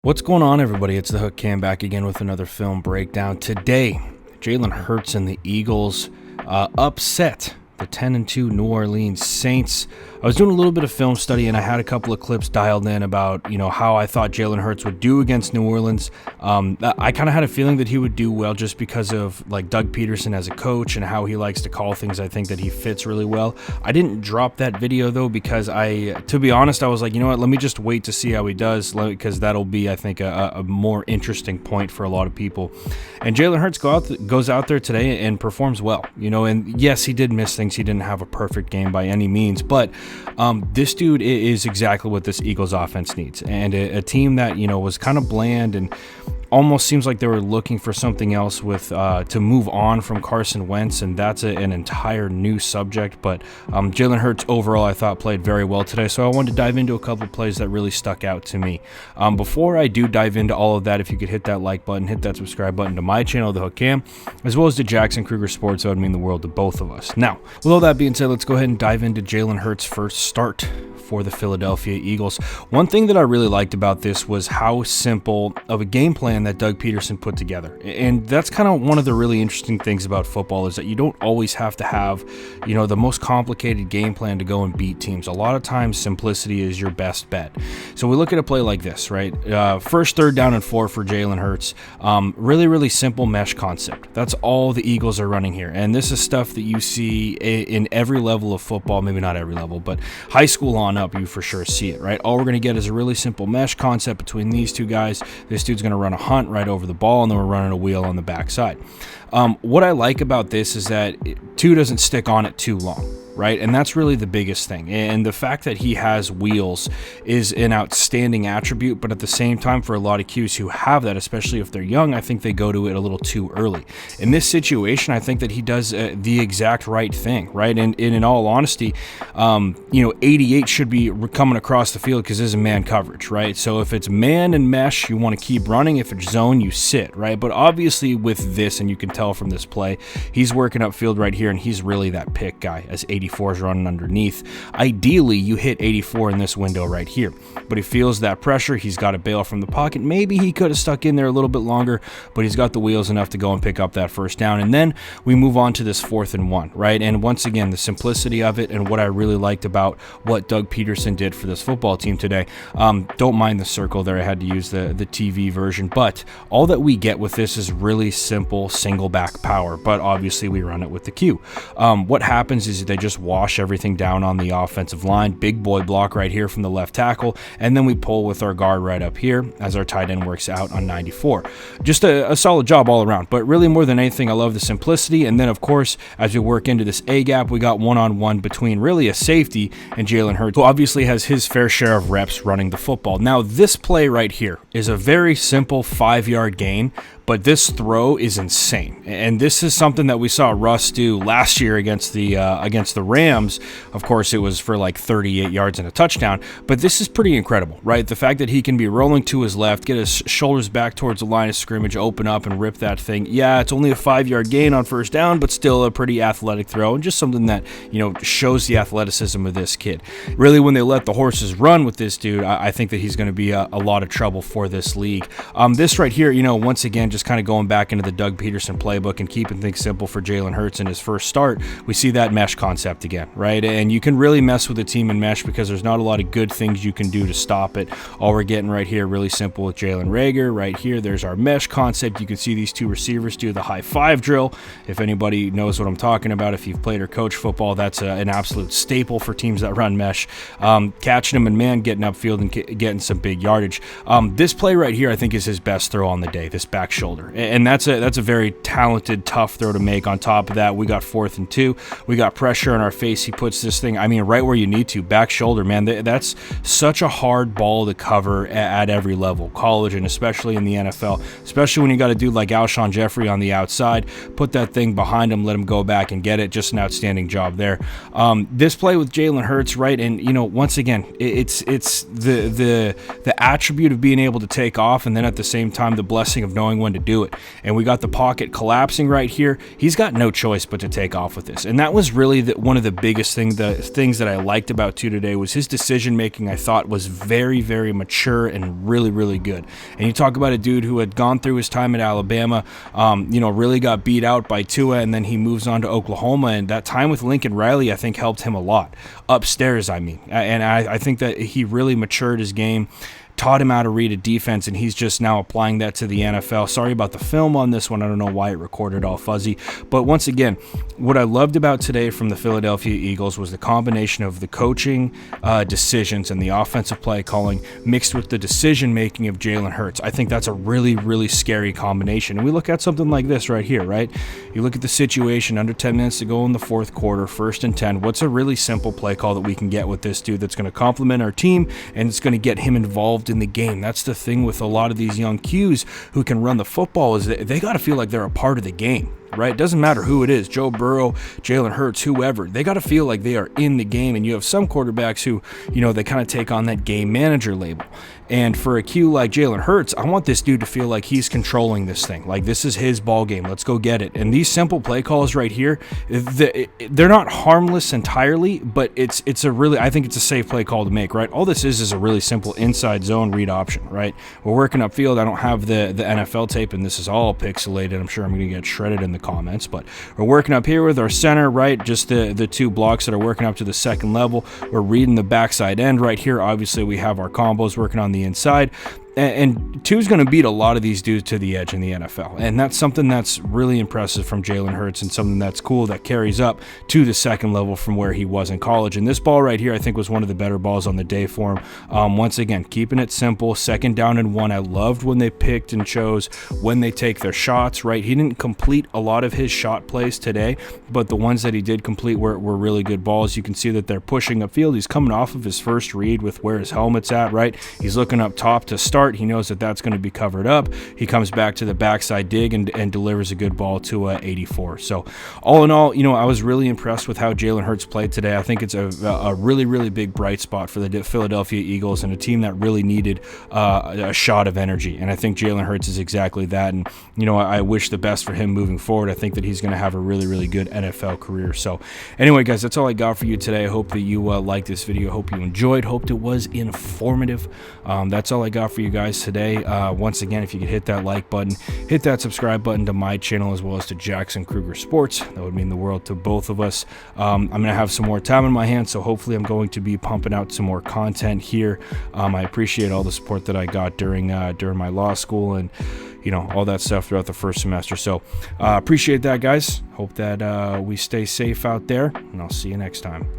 What's going on, everybody? It's the Hook Cam back again with another film breakdown. Today, Jalen Hurts and the Eagles upset the 10-2 New Orleans Saints. I was doing a little bit of film study and I had a couple of clips dialed in about, how I thought Jalen Hurts would do against New Orleans. I kind of had a feeling that he would do well just because of Doug Peterson as a coach and how he likes to call things. I think that he fits really well. I didn't drop that video though because to be honest, I was like, you know what, let me just wait to see how he does, because that'll be, I think, a more interesting point for a lot of people. And Jalen Hurts goes out there today and performs well, and yes, he did miss things. He didn't have a perfect game by any means, but this dude is exactly what this Eagles offense needs, and a team that was kind of bland and almost seems like they were looking for something else to move on from Carson Wentz, and that's an entire new subject. But Jalen Hurts overall, I thought, played very well today, so I wanted to dive into a couple of plays that really stuck out to me. Before I do dive into all of that, if you could hit that like button, hit that subscribe button to my channel, The Hook Cam, as well as to Jackson Kruger Sports, that would mean the world to both of us. Now, with all that being said, let's go ahead and dive into Jalen Hurts' first start for the Philadelphia Eagles. One thing that I really liked about this was how simple of a game plan that Doug Peterson put together. And that's kind of one of the really interesting things about football, is that you don't always have to have, the most complicated game plan to go and beat teams. A lot of times simplicity is your best bet. So we look at a play like this, right? First 3rd down and 4 for Jalen Hurts. Really, really simple mesh concept. That's all the Eagles are running here. And this is stuff that you see in every level of football, maybe not every level, but high school on up, you for sure see it, right? All we're going to get is a really simple mesh concept between these two guys. This dude's going to run a hunt right over the ball, and then we're running a wheel on the backside. What I like about this is that two doesn't stick on it too long, right? And that's really the biggest thing. And the fact that he has wheels is an outstanding attribute, but at the same time, for a lot of Qs who have that, especially if they're young, I think they go to it a little too early. In this situation, I think that he does the exact right thing, right? And in all honesty, 88 should be coming across the field because this is man coverage, right? So if it's man and mesh, you want to keep running. If it's zone, you sit, right? But obviously with this, and you can tell from this play, he's working upfield right here, and he's really that pick guy as 84 is running underneath. Ideally, you hit 84 in this window right here, but he feels that pressure. He's got to bail from the pocket. Maybe he could have stuck in there a little bit longer, but he's got the wheels enough to go and pick up that first down. And then we move on to this 4th and 1, right? And once again, the simplicity of it, and what I really liked about what Doug Peterson did for this football team today. Don't mind the circle there. I had to use the TV version, but all that we get with this is really simple single back power, but obviously we run it with the Q. What happens is they just wash everything down on the offensive line. Big boy block right here from the left tackle, and then we pull with our guard right up here as our tight end works out on 94. Just a solid job all around, but really more than anything, I love the simplicity. And then of course, as we work into this A gap, we got one-on-one between really a safety and Jalen Hurts, who obviously has his fair share of reps running the football. Now this play right here is a very simple 5-yard gain, but this throw is insane. And this is something that we saw Russ do last year against the Rams. Of course, it was for 38 yards and a touchdown, but this is pretty incredible, right? The fact that he can be rolling to his left, get his shoulders back towards the line of scrimmage, open up and rip that thing. Yeah, it's only a 5-yard gain on first down, but still a pretty athletic throw, and just something that, shows the athleticism of this kid. Really, when they let the horses run with this dude, I think that he's going to be a lot of trouble for this league. This right here, once again, just kind of going back into the Doug Peterson playbook and keeping things simple for Jalen Hurts in his first start, we see that mesh concept again, right? And you can really mess with a team in mesh because there's not a lot of good things you can do to stop it. All we're getting right here, really simple with Jalen Reagor. Right here, there's our mesh concept. You can see these two receivers do the high five drill. If anybody knows what I'm talking about, if you've played or coached football, that's an absolute staple for teams that run mesh. Catching them in man, getting upfield and getting some big yardage. This play right here, I think, is his best throw on the day, this back shoulder. And that's a very talented, tough throw to make. On top of that, we got 4th and 2. We got pressure in our face. He puts this thing, right where you need to. Back shoulder, man. That's such a hard ball to cover at every level, college and especially in the NFL, especially when you got a dude like Alshon Jeffrey on the outside. Put that thing behind him, let him go back and get it. Just an outstanding job there. This play with Jalen Hurts, right? And, once again, it's the attribute of being able to take off, and then at the same time, the blessing of knowing when to do it. And we got the pocket collapsing right here. He's got no choice but to take off with this. And that was really one one of the biggest things that I liked about Tua today was his decision making. I thought was very, very mature and really, really good. And you talk about a dude who had gone through his time at Alabama, really got beat out by Tua, and then he moves on to Oklahoma. And that time with Lincoln Riley, I think, helped him a lot. Upstairs, I mean. And I think that he really matured his game, taught him how to read a defense, and he's just now applying that to the NFL. Sorry about the film on this one. I don't know why it recorded all fuzzy. But once again, what I loved about today from the Philadelphia Eagles was the combination of the coaching decisions and the offensive play calling mixed with the decision-making of Jalen Hurts. I think that's a really, really scary combination. And we look at something like this right here, right? You look at the situation, under 10 minutes to go in the fourth quarter, 1st and 10. What's a really simple play call that we can get with this dude that's going to complement our team and it's going to get him involved in the game? That's the thing with a lot of these young Qs who can run the football, is that they got to feel like they're a part of the game, right? It doesn't matter who it is, Joe Burrow, Jalen Hurts, whoever. They got to feel like they are in the game. And you have some quarterbacks who, they kind of take on that game manager label. And for a Q like Jalen Hurts, I want this dude to feel like he's controlling this thing. Like, this is his ball game. Let's go get it. And these simple play calls right here, they're not harmless entirely, but I think it's a safe play call to make, right? All this is a really simple inside zone read option, right? We're working upfield. I don't have the NFL tape, and this is all pixelated. I'm sure I'm going to get shredded in the comments, but we're working up here with our center, right? Just the two blocks that are working up to the second level. We're reading the backside end right here. Obviously, we have our combos working on the inside. And Tua's going to beat a lot of these dudes to the edge in the NFL. And that's something that's really impressive from Jalen Hurts and something that's cool that carries up to the second level from where he was in college. And this ball right here, I think, was one of the better balls on the day for him. Once again, keeping it simple, 2nd down and 1. I loved when they picked and chose when they take their shots, right? He didn't complete a lot of his shot plays today, but the ones that he did complete were really good balls. You can see that they're pushing upfield. He's coming off of his first read with where his helmet's at, right? He's looking up top to start. He knows that that's going to be covered up. He comes back to the backside dig and delivers a good ball to 84. So all in all, I was really impressed with how Jalen Hurts played today. I think it's a really, really big bright spot for the Philadelphia Eagles and a team that really needed a shot of energy. And I think Jalen Hurts is exactly that. And, I wish the best for him moving forward. I think that he's going to have a really, really good NFL career. So anyway, guys, that's all I got for you today. I hope that you liked this video. Hope you enjoyed. Hoped it was informative. That's all I got for you guys today. Once again, if you could hit that like button, hit that subscribe button to my channel as well as to Jackson Kruger Sports, that would mean the world to both of us. I'm going to have some more time in my hands, so hopefully I'm going to be pumping out some more content here. I appreciate all the support that I got during my law school and all that stuff throughout the first semester. So appreciate that, guys. Hope that we stay safe out there, and I'll see you next time.